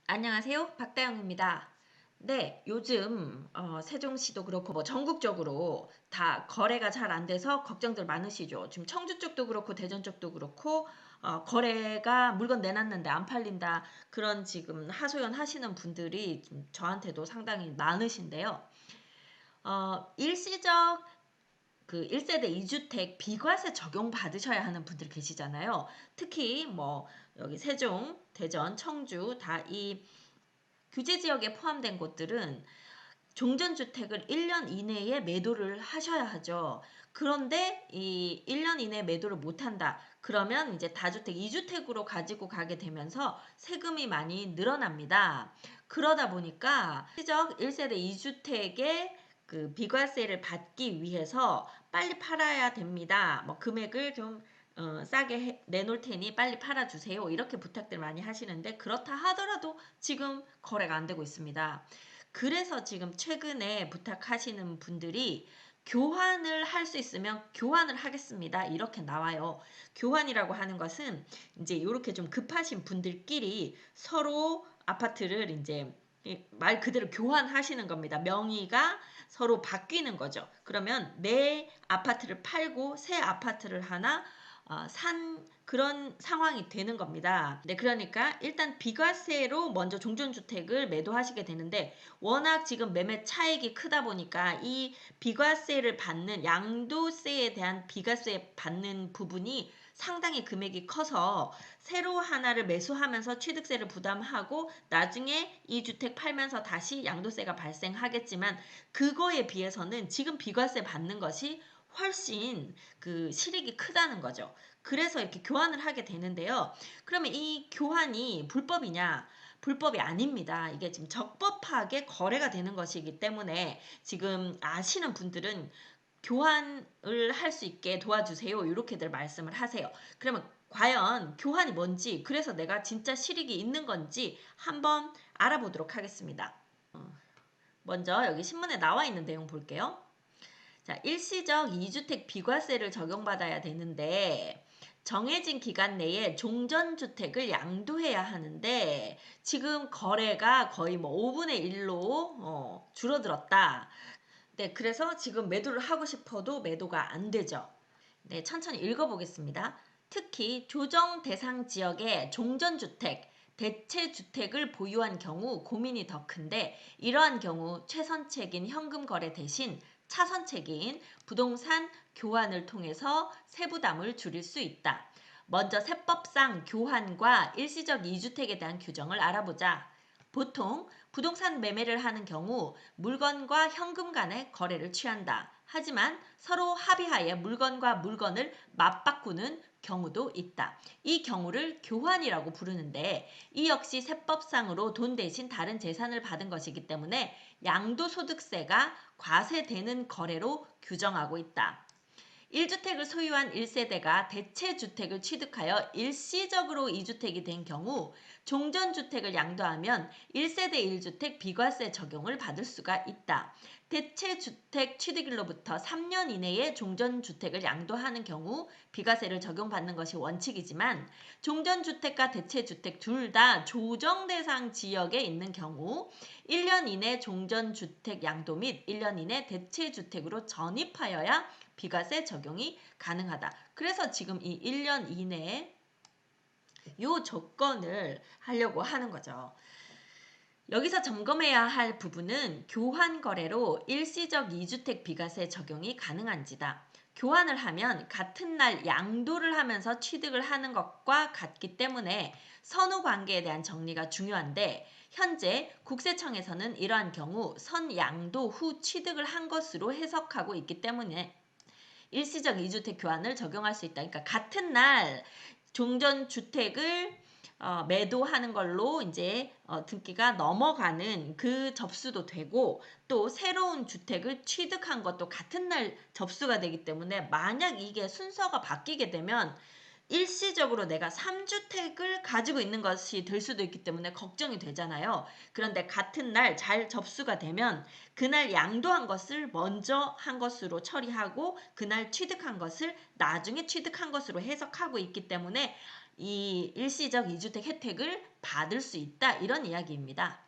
안녕하세요. 박다영입니다. 네, 요즘 세종시도 그렇고 뭐 전국적으로 다 거래가 잘 안 돼서 걱정들 많으시죠. 지금 청주 쪽도 그렇고 대전 쪽도 그렇고 거래가 물건 내놨는데 안 팔린다. 그런 지금 하소연 하시는 분들이 좀 저한테도 상당히 많으신데요. 일시적 그 1세대 2주택 비과세 적용 받으셔야 하는 분들 계시잖아요. 특히 뭐 여기 세종, 대전, 청주 다이 규제 지역에 포함된 곳들은 종전주택을 1년 이내에 매도를 하셔야 하죠. 그런데 이 1년 이내에 매도를 못한다. 그러면 이제 다주택, 2주택으로 가지고 가게 되면서 세금이 많이 늘어납니다. 그러다 보니까 시적 1세대 2주택의 그 비과세를 받기 위해서 빨리 팔아야 됩니다. 뭐 금액을 좀 싸게 내놓을 테니 빨리 팔아주세요. 이렇게 부탁들 많이 하시는데 그렇다 하더라도 지금 거래가 안 되고 있습니다. 그래서 지금 최근에 부탁하시는 분들이 교환을 할 수 있으면 교환을 하겠습니다. 이렇게 나와요. 교환이라고 하는 것은 이제 이렇게 좀 급하신 분들끼리 서로 아파트를 이제 말 그대로 교환하시는 겁니다. 명의가 서로 바뀌는 거죠. 그러면 내 아파트를 팔고 새 아파트를 하나 산 그런 상황이 되는 겁니다. 네, 그러니까 일단 비과세로 먼저 종전주택을 매도하시게 되는데 워낙 지금 매매 차익이 크다 보니까 이 비과세를 받는 양도세에 대한 비과세 받는 부분이 상당히 금액이 커서 새로 하나를 매수하면서 취득세를 부담하고 나중에 이 주택 팔면서 다시 양도세가 발생하겠지만 그거에 비해서는 지금 비과세 받는 것이 훨씬 그 실익이 크다는 거죠. 그래서 이렇게 교환을 하게 되는데요. 그러면 이 교환이 불법이냐? 불법이 아닙니다. 이게 지금 적법하게 거래가 되는 것이기 때문에 지금 아시는 분들은 교환을 할 수 있게 도와주세요. 이렇게들 말씀을 하세요. 그러면 과연 교환이 뭔지, 그래서 내가 진짜 실익이 있는 건지 한번 알아보도록 하겠습니다. 먼저 여기 신문에 나와 있는 내용 볼게요. 자, 일시적 2주택 비과세를 적용받아야 되는데 정해진 기간 내에 종전주택을 양도해야 하는데 지금 거래가 거의 뭐 5분의 1로 줄어들었다. 네, 그래서 지금 매도를 하고 싶어도 매도가 안 되죠. 네, 천천히 읽어보겠습니다. 특히 조정 대상 지역의 종전주택, 대체주택을 보유한 경우 고민이 더 큰데 이러한 경우 최선책인 현금 거래 대신 차선책인 부동산 교환을 통해서 세부담을 줄일 수 있다. 먼저 세법상 교환과 일시적 2주택에 대한 규정을 알아보자. 보통 부동산 매매를 하는 경우 물건과 현금 간의 거래를 취한다. 하지만 서로 합의하에 물건과 물건을 맞바꾸는 경우도 있다. 이 경우를 교환이라고 부르는데 이 역시 세법상으로 돈 대신 다른 재산을 받은 것이기 때문에 양도소득세가 과세되는 거래로 규정하고 있다. 1주택을 소유한 1세대가 대체주택을 취득하여 일시적으로 2주택이 된 경우 종전주택을 양도하면 1세대 1주택 비과세 적용을 받을 수가 있다. 대체주택 취득일로부터 3년 이내에 종전주택을 양도하는 경우 비과세를 적용받는 것이 원칙이지만 종전주택과 대체주택 둘 다 조정대상 지역에 있는 경우 1년 이내 종전주택 양도 및 1년 이내 대체주택으로 전입하여야 비과세 적용이 가능하다. 그래서 지금 이 1년 이내에 요 조건을 하려고 하는 거죠. 여기서 점검해야 할 부분은 교환 거래로 일시적 2주택 비과세 적용이 가능한지다. 교환을 하면 같은 날 양도를 하면서 취득을 하는 것과 같기 때문에 선후 관계에 대한 정리가 중요한데 현재 국세청에서는 이러한 경우 선양도 후 취득을 한 것으로 해석하고 있기 때문에 일시적 2주택 교환을 적용할 수 있다. 그러니까 같은 날 종전주택을 매도하는 걸로 이제 등기가 넘어가는 그 접수도 되고 또 새로운 주택을 취득한 것도 같은 날 접수가 되기 때문에 만약 이게 순서가 바뀌게 되면 일시적으로 내가 3주택을 가지고 있는 것이 될 수도 있기 때문에 걱정이 되잖아요. 그런데 같은 날 잘 접수가 되면 그날 양도한 것을 먼저 한 것으로 처리하고 그날 취득한 것을 나중에 취득한 것으로 해석하고 있기 때문에 이 일시적 2주택 혜택을 받을 수 있다. 이런 이야기입니다.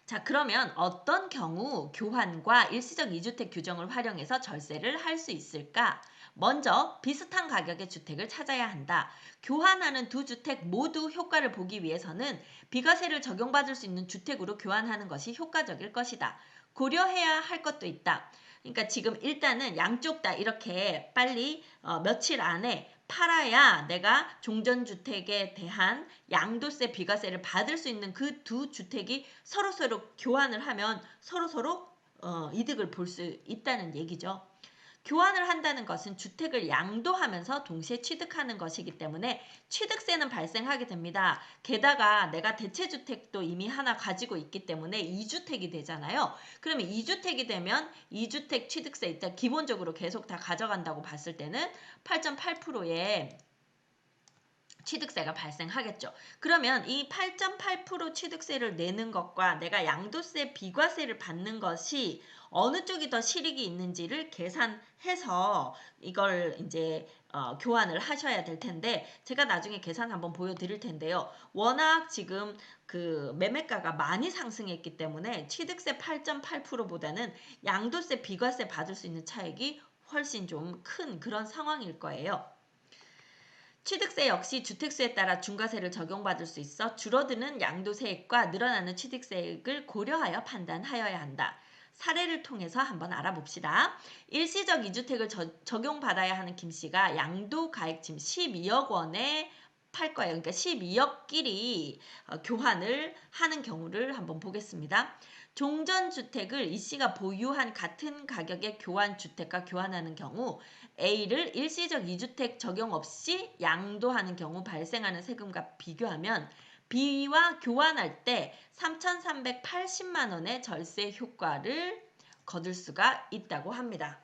자, 그러면 어떤 경우 교환과 일시적 2주택 규정을 활용해서 절세를 할 수 있을까? 먼저 비슷한 가격의 주택을 찾아야 한다. 교환하는 두 주택 모두 효과를 보기 위해서는 비과세를 적용받을 수 있는 주택으로 교환하는 것이 효과적일 것이다. 고려해야 할 것도 있다. 그러니까 지금 일단은 양쪽 다 이렇게 빨리 며칠 안에 팔아야 내가 종전주택에 대한 양도세 비과세를 받을 수 있는 그 두 주택이 서로서로 교환을 하면 서로서로 이득을 볼 수 있다는 얘기죠. 교환을 한다는 것은 주택을 양도하면서 동시에 취득하는 것이기 때문에 취득세는 발생하게 됩니다. 게다가 내가 대체주택도 이미 하나 가지고 있기 때문에 2주택이 되잖아요. 그러면 2주택이 되면 2주택 취득세 일단 기본적으로 계속 다 가져간다고 봤을 때는 8.8%의 취득세가 발생하겠죠. 그러면 이 8.8% 취득세를 내는 것과 내가 양도세 비과세를 받는 것이 어느 쪽이 더 실익이 있는지를 계산해서 이걸 이제 교환을 하셔야 될 텐데 제가 나중에 계산 한번 보여드릴 텐데요. 워낙 지금 그 매매가가 많이 상승했기 때문에 취득세 8.8%보다는 양도세 비과세 받을 수 있는 차익이 훨씬 좀 큰 그런 상황일 거예요. 취득세 역시 주택수에 따라 중과세를 적용받을 수 있어 줄어드는 양도세액과 늘어나는 취득세액을 고려하여 판단하여야 한다. 사례를 통해서 한번 알아봅시다. 일시적 2주택을 적용받아야 하는 김씨가 양도가액 지금 12억 원에 팔 거예요. 그러니까 12억끼리 교환을 하는 경우를 한번 보겠습니다. 종전주택을 이씨가 보유한 같은 가격의 교환주택과 교환하는 경우 A를 일시적 2주택 적용 없이 양도하는 경우 발생하는 세금과 비교하면 B와 교환할 때 3,380만 원의 절세 효과를 거둘 수가 있다고 합니다.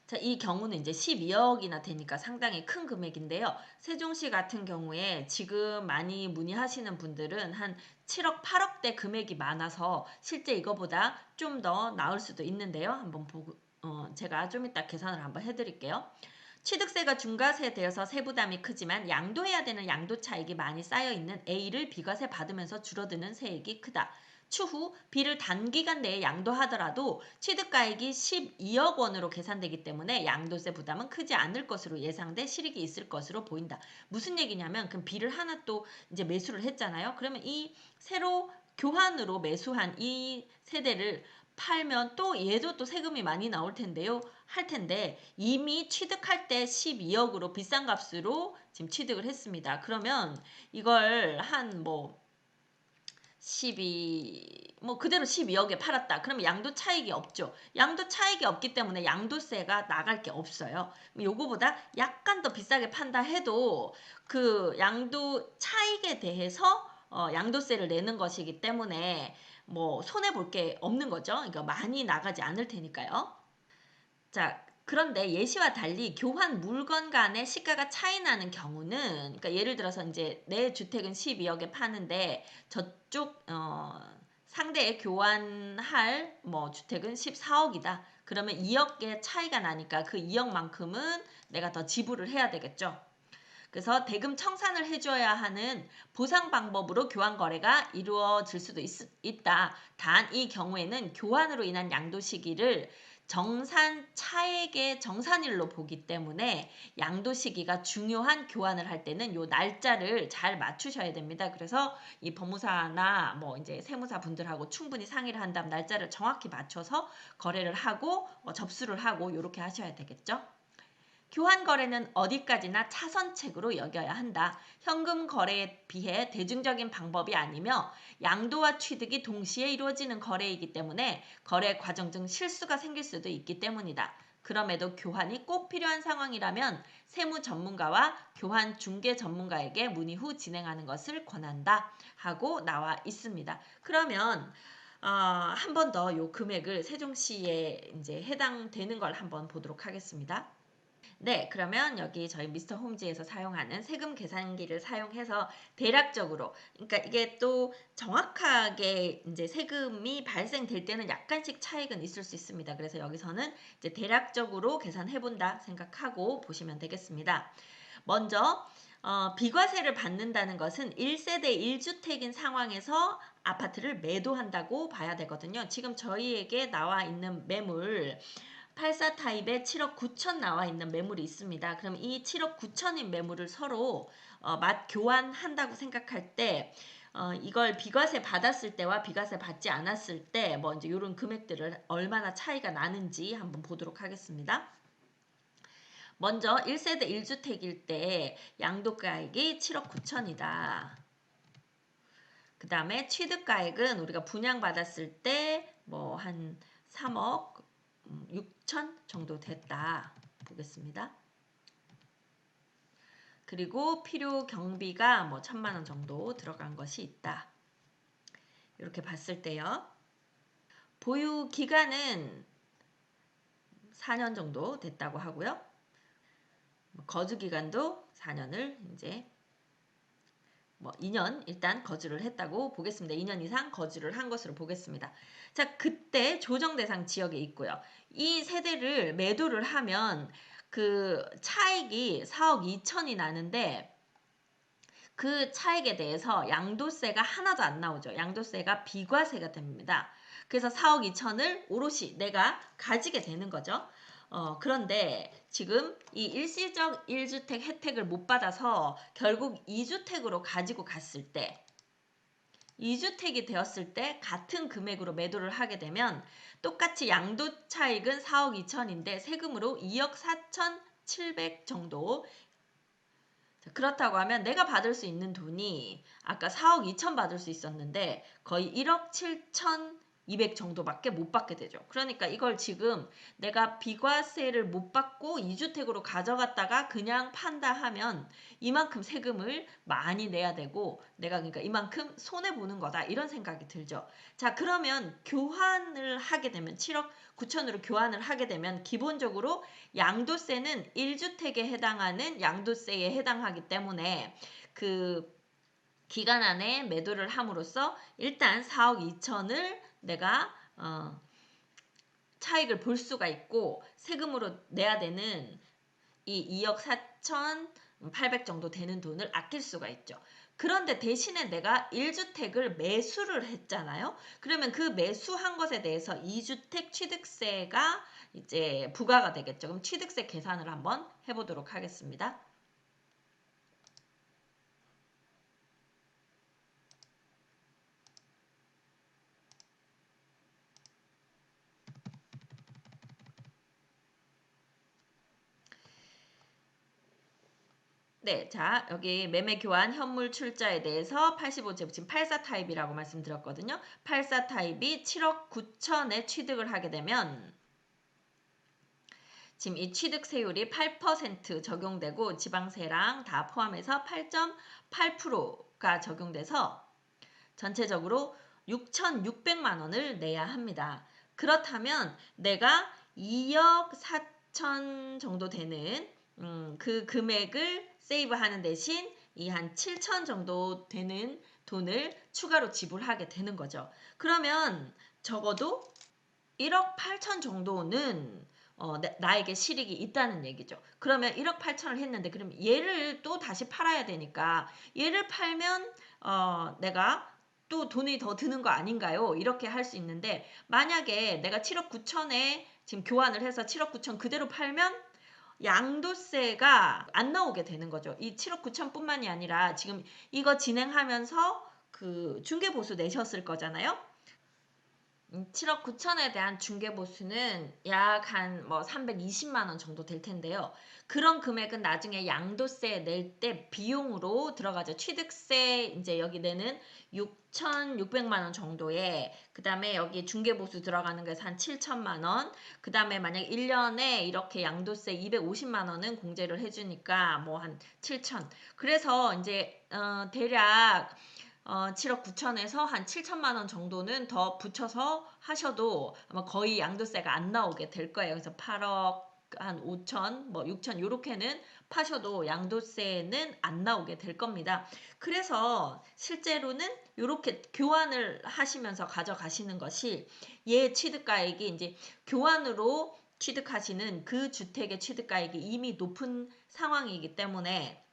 자, 이 경우는 이제 12억이나 되니까 상당히 큰 금액인데요. 세종시 같은 경우에 지금 많이 문의하시는 분들은 한 7억, 8억대 금액이 많아서 실제 이거보다 좀 더 나을 수도 있는데요. 한번 보고 제가 좀 이따 계산을 한번 해드릴게요. 취득세가 중과세 되어서 세부담이 크지만 양도해야 되는 양도 차익이 많이 쌓여 있는 A를 비과세 받으면서 줄어드는 세액이 크다. 추후 B를 단기간 내에 양도하더라도 취득가액이 12억 원으로 계산되기 때문에 양도세 부담은 크지 않을 것으로 예상돼 실익이 있을 것으로 보인다. 무슨 얘기냐면 그럼 B를 하나 또 이제 매수를 했잖아요. 그러면 이 새로 교환으로 매수한 이 세대를 팔면 또 얘도 또 세금이 많이 나올 텐데요. 할 텐데 이미 취득할 때 12억으로 비싼 값으로 지금 취득을 했습니다. 그러면 이걸 한 뭐 12, 뭐 그대로 12억에 팔았다. 그러면 양도 차익이 없죠. 양도 차익이 없기 때문에 양도세가 나갈 게 없어요. 요거보다 약간 더 비싸게 판다 해도 그 양도 차익에 대해서 양도세를 내는 것이기 때문에 뭐 손해 볼 게 없는 거죠. 그러니까 많이 나가지 않을 테니까요. 자, 그런데 예시와 달리 교환 물건 간의 시가가 차이 나는 경우는 그러니까 예를 들어서 이제 내 주택은 12억에 파는데 저쪽 상대의 교환할 뭐 주택은 14억이다. 그러면 2억의 차이가 나니까 그 2억만큼은 내가 더 지불을 해야 되겠죠. 그래서 대금 청산을 해줘야 하는 보상 방법으로 교환 거래가 이루어질 수도 있다. 단 이 경우에는 교환으로 인한 양도 시기를 정산 차액의 정산일로 보기 때문에 양도 시기가 중요한 교환을 할 때는 요 날짜를 잘 맞추셔야 됩니다. 그래서 이 법무사나 뭐 이제 세무사 분들하고 충분히 상의를 한 다음 날짜를 정확히 맞춰서 거래를 하고 접수를 하고 이렇게 하셔야 되겠죠. 교환 거래는 어디까지나 차선책으로 여겨야 한다. 현금 거래에 비해 대중적인 방법이 아니며 양도와 취득이 동시에 이루어지는 거래이기 때문에 거래 과정 중 실수가 생길 수도 있기 때문이다. 그럼에도 교환이 꼭 필요한 상황이라면 세무 전문가와 교환 중개 전문가에게 문의 후 진행하는 것을 권한다 하고 나와 있습니다. 그러면 한 번 더 요 금액을 세종시에 이제 해당되는 걸 한번 보도록 하겠습니다. 네, 그러면 여기 저희 미스터 홈즈에서 사용하는 세금 계산기를 사용해서 대략적으로, 그러니까 이게 또 정확하게 이제 세금이 발생될 때는 약간씩 차익은 있을 수 있습니다. 그래서 여기서는 이제 대략적으로 계산해 본다 생각하고 보시면 되겠습니다. 먼저 비과세를 받는다는 것은 1세대 1주택인 상황에서 아파트를 매도한다고 봐야 되거든요. 지금 저희에게 나와 있는 매물 84 타입에 7억 9천 나와 있는 매물이 있습니다. 그럼 이 7억 9천인 매물을 서로 맛 교환한다고 생각할 때 이걸 비과세 받았을 때와 비과세 받지 않았을 때 뭐 이제 이런 금액들을 얼마나 차이가 나는지 한번 보도록 하겠습니다. 먼저 1세대 1주택일 때 양도가액이 7억 9천이다. 그 다음에 취득가액은 우리가 분양받았을 때 뭐 한 3억 6천 정도 됐다. 보겠습니다. 그리고 필요 경비가 뭐 1,000만 원 정도 들어간 것이 있다. 이렇게 봤을 때요. 보유 기간은 4년 정도 됐다고 하고요. 거주 기간도 4년을 이제 뭐 2년 일단 거주를 했다고 보겠습니다. 2년 이상 거주를 한 것으로 보겠습니다. 자, 그때 조정 대상 지역에 있고요. 이 세대를 매도를 하면 그 차익이 4억 2천이 나는데 그 차익에 대해서 양도세가 하나도 안 나오죠. 양도세가 비과세가 됩니다. 그래서 4억 2천을 오롯이 내가 가지게 되는 거죠. 그런데 지금 이 일시적 1주택 혜택을 못 받아서 결국 2주택으로 가지고 갔을 때 2주택이 되었을 때 같은 금액으로 매도를 하게 되면 똑같이 양도 차익은 4억 2천인데 세금으로 2억 4천7백 정도. 그렇다고 하면 내가 받을 수 있는 돈이 아까 4억 2천 받을 수 있었는데 거의 1억 7천 200 정도밖에 못 받게 되죠. 그러니까 이걸 지금 내가 비과세를 못 받고 2주택으로 가져갔다가 그냥 판다 하면 이만큼 세금을 많이 내야 되고 내가 그러니까 이만큼 손해보는 거다 이런 생각이 들죠. 자, 그러면 교환을 하게 되면 7억 9천으로 교환을 하게 되면 기본적으로 양도세는 1주택에 해당하는 양도세에 해당하기 때문에 그 기간 안에 매도를 함으로써 일단 4억 2천을 내가 차익을 볼 수가 있고 세금으로 내야 되는 이 2억 4천8백 정도 되는 돈을 아낄 수가 있죠. 그런데 대신에 내가 1주택을 매수를 했잖아요. 그러면 그 매수한 것에 대해서 2주택 취득세가 이제 부과가 되겠죠. 그럼 취득세 계산을 한번 해보도록 하겠습니다. 네, 자, 여기 매매 교환 현물 출자에 대해서 85제곱 지금 84 타입이라고 말씀드렸거든요. 84 타입이 7억 9천에 취득을 하게 되면 지금 이 취득세율이 8% 적용되고 지방세랑 다 포함해서 8.8%가 적용돼서 전체적으로 6,600만 원을 내야 합니다. 그렇다면 내가 2억 4천 정도 되는 그 금액을 세이브하는 대신 이 한 7천 정도 되는 돈을 추가로 지불하게 되는 거죠. 그러면 적어도 1억 8천 정도는 나에게 실익이 있다는 얘기죠. 그러면 1억 8천을 했는데 그럼 얘를 또 다시 팔아야 되니까 얘를 팔면 내가 또 돈이 더 드는 거 아닌가요? 이렇게 할 수 있는데 만약에 내가 7억 9천에 지금 교환을 해서 7억 9천 그대로 팔면 양도세가 안 나오게 되는 거죠. 이 7억 9천뿐만이 아니라 지금 이거 진행하면서 그 중개보수 내셨을 거잖아요. 7억 9천에 대한 중개보수는 약 한 뭐 320만 원 정도 될 텐데요. 그런 금액은 나중에 양도세 낼 때 비용으로 들어가죠. 취득세 이제 여기 내는 6,600만 원 정도에 그다음에 여기 중개보수 들어가는 게서 한 7천만 원. 그다음에 만약 1년에 이렇게 양도세 250만 원은 공제를 해주니까 뭐 한 7천. 그래서 이제 대략 7억 9천에서 한 7천만 원 정도는 더 붙여서 하셔도 아마 거의 양도세가 안 나오게 될 거예요. 그래서 8억 한 5천, 뭐 6천 요렇게는 파셔도 양도세는 안 나오게 될 겁니다. 그래서 실제로는 요렇게 교환을 하시면서 가져가시는 것이 얘 취득가액이 이제 교환으로 취득하시는 그 주택의 취득가액이 이미 높은 상황이기 때문에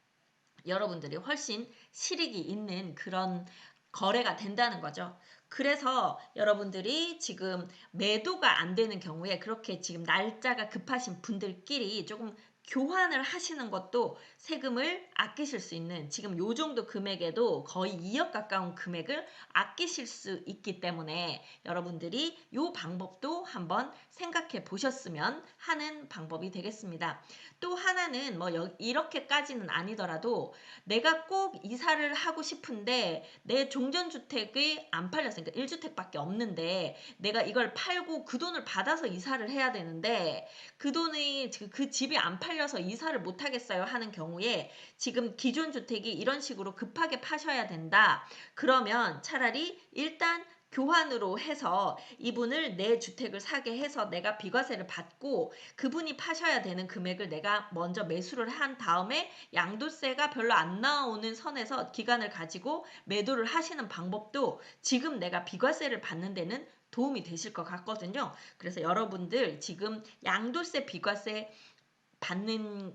여러분들이 훨씬 실익이 있는 그런 거래가 된다는 거죠. 그래서 여러분들이 지금 매도가 안 되는 경우에 그렇게 지금 날짜가 급하신 분들끼리 조금 교환을 하시는 것도 세금을 아끼실 수 있는, 지금 요 정도 금액에도 거의 2억 가까운 금액을 아끼실 수 있기 때문에 여러분들이 요 방법도 한번 생각해 보셨으면 하는 방법이 되겠습니다. 또 하나는 뭐 이렇게까지는 아니더라도 내가 꼭 이사를 하고 싶은데 내 종전주택이 안 팔렸으니까 1주택밖에 없는데 내가 이걸 팔고 그 돈을 받아서 이사를 해야 되는데 그 돈이 그 집이 안 팔려서 이사를 못 하겠어요 하는 경우에 지금 기존 주택이 이런 식으로 급하게 파셔야 된다. 그러면 차라리 일단 교환으로 해서 이분을 내 주택을 사게 해서 내가 비과세를 받고 그분이 파셔야 되는 금액을 내가 먼저 매수를 한 다음에 양도세가 별로 안 나오는 선에서 기간을 가지고 매도를 하시는 방법도 지금 내가 비과세를 받는 데는 도움이 되실 것 같거든요. 그래서 여러분들 지금 양도세 비과세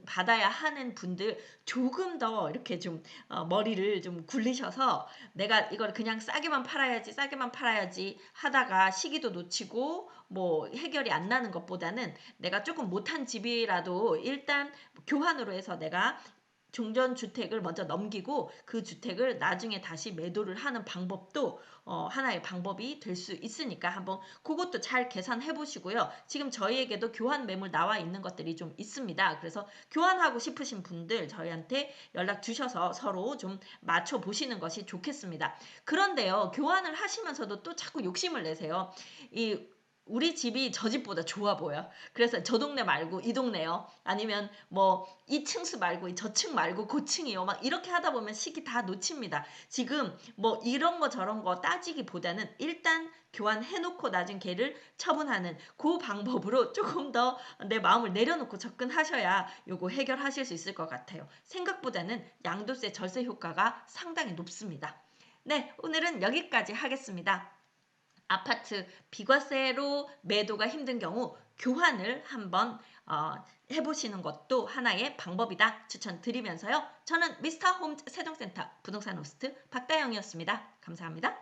받아야 하는 분들 조금 더 이렇게 좀 머리를 좀 굴리셔서 내가 이걸 그냥 싸게만 팔아야지 하다가 시기도 놓치고 뭐 해결이 안 나는 것보다는 내가 조금 못한 집이라도 일단 교환으로 해서 내가 종전주택을 먼저 넘기고 그 주택을 나중에 다시 매도를 하는 방법도 하나의 방법이 될 수 있으니까 한번 그것도 잘 계산해 보시고요. 지금 저희에게도 교환 매물 나와 있는 것들이 좀 있습니다. 그래서 교환하고 싶으신 분들 저희한테 연락 주셔서 서로 좀 맞춰 보시는 것이 좋겠습니다. 그런데요, 교환을 하시면서도 또 자꾸 욕심을 내세요. 이 우리 집이 저 집보다 좋아 보여. 그래서 저 동네 말고 이 동네요. 아니면 뭐 이 층수 말고 저 층 말고 그 층이요. 막 이렇게 하다 보면 시기 다 놓칩니다. 지금 뭐 이런 거 저런 거 따지기보다는 일단 교환해놓고 나중 걔를 처분하는 그 방법으로 조금 더 내 마음을 내려놓고 접근하셔야 요거 해결하실 수 있을 것 같아요. 생각보다는 양도세 절세 효과가 상당히 높습니다. 네, 오늘은 여기까지 하겠습니다. 아파트 비과세로 매도가 힘든 경우 교환을 한번 해보시는 것도 하나의 방법이다 추천드리면서요. 저는 미스터 홈 세종센터 부동산 호스트 박다영이었습니다. 감사합니다.